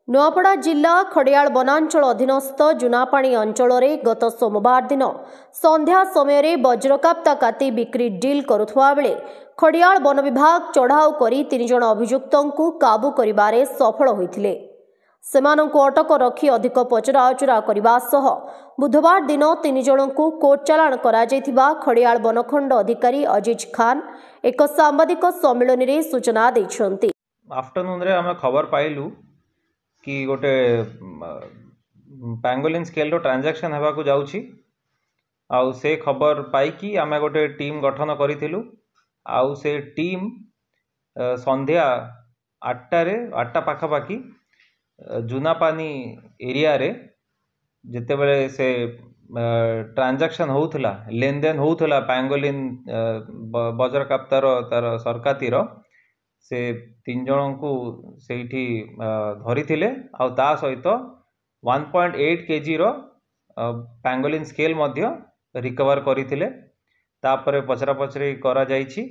नुआपड़ा जिला खड़ियाल वनांचल अधीनस्थ जुनापाणी अंचल गत सोमवार दिन संध्या समय वज्रकाप्ता काती बिक्री डील करुवा बेले खड़ियाल वन विभाग चढ़ाऊ करी 3 जण अभियुक्तों को काबू करिबारे सफल होइथिले। सेमानंकु अटक रखी अधिक पचराउचरा करबा सह बुधवार दिन 3 जण को कोर्ट चालाण करा जायथिबा खड़ियाल वनखंड अधिकारी अजीज खान एक सांबादिक सम्मेलन रे सूचना दैछन्ति। आफ्टरनून रे हम खबर पाइलु कि गोटे पैंगोलिन स्केल रो ट्रांजैक्शन हेबा को जाउछि आउ से खबर पाई कि आमे गोटे टीम गठन करिथिलु आउ से टीम संध्या 8टा पाखापाखी जुनापानी एरिया रे जेते बेले से ट्रांजैक्शन होउथला लेन देन होउथला पैंगोलिन वज्रकाप्तार तार सरकातीर से 3 जण को सेठी धरिथिले आ ता सहित 1.8 kg रो पैंगोलिन स्केल मध्य रिकवर करिथिले। तापरे पचरा पचरी करा जाइछि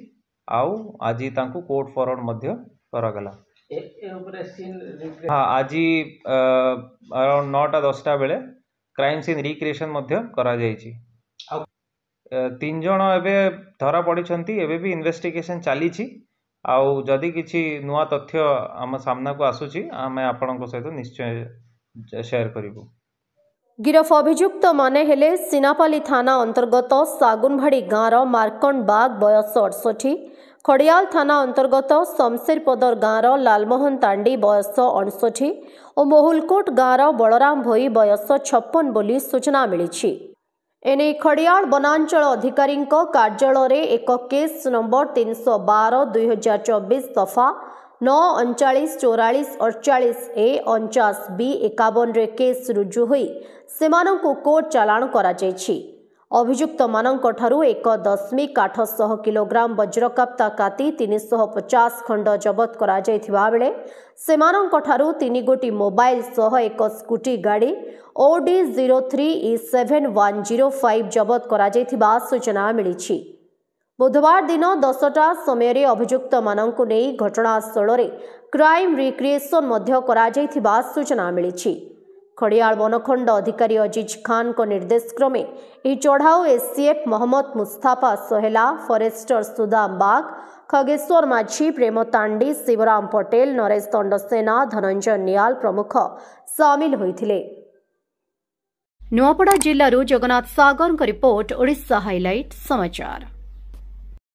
आउ आजी तांको कोर्ट फॉरवर्ड मध्य करा गला। हाँ आज अराउंड 9टा-10टा बेले क्राइम सीन रिक्रिएशन मध्य करा जाइछि। 3 जण एबे धरा पड़िछन्ती एबे भी इन्वेस्टिगेशन चलीछि आउ जदि किछि नुआ तथ्य आम सामना को आसुछि आमे आपनक सहित निश्चय शेयर करिवु। गिरफ अभियुक्त माने हेले सिनापाली थाना अंतर्गत सागुनभाड़ी गाँवर मार्कंड बाग बयस 68, खड़ियाल थाना अंतर्गत शमशेरपदर गाँवर लालमोहन तांडी बयस 59 और मोहुलकोट गाँवर बलराम भोई बयस 56 बोली सूचना मिली। एने खड़ियाल वनांचल अधिकारी कार्यालय एक केस नंबर 312/2024 दफा 9-39-44-48-A-49-B-51 रे केस रुजु होई सेमानंकु कोर्ट चालाण करा जायछि। अभियुक्त मानंक ठारू 1.8 किलोग्राम वज्रकाप्ता काती 350 खंड जबत करा जायथिबा बेले सेमानंक ठारू 3 गोटी मोबाइल सह एक स्कूटी गाड़ी OD 03E7105 जबत करा जायथिबा सूचना मिलिछि। बुधवार दिन 10टा समय अभियुक्त मानंकु नेई घटनास्थल रे क्राइम रिक्रिएशन मध्य करा जायथिबा सूचना मिलिछि। खड़ियाल वनखंड अधिकारी अजीज खान को निर्देश क्रमे यह चढ़ाऊ एससीएफ मोहम्मद मुस्ताफा सोहेला, फॉरेस्टर सुदाम बाग, खगेश्वर माझी, प्रेम तांडी, शिवराम पटेल, नरेश दंडसेना, धनंजय नियाल प्रमुख सामिल होइथिले। नुआपड़ा जिल्लारू जगन्नाथ सागर रिपोर्ट ओडिशा हाइलाइट समाचार।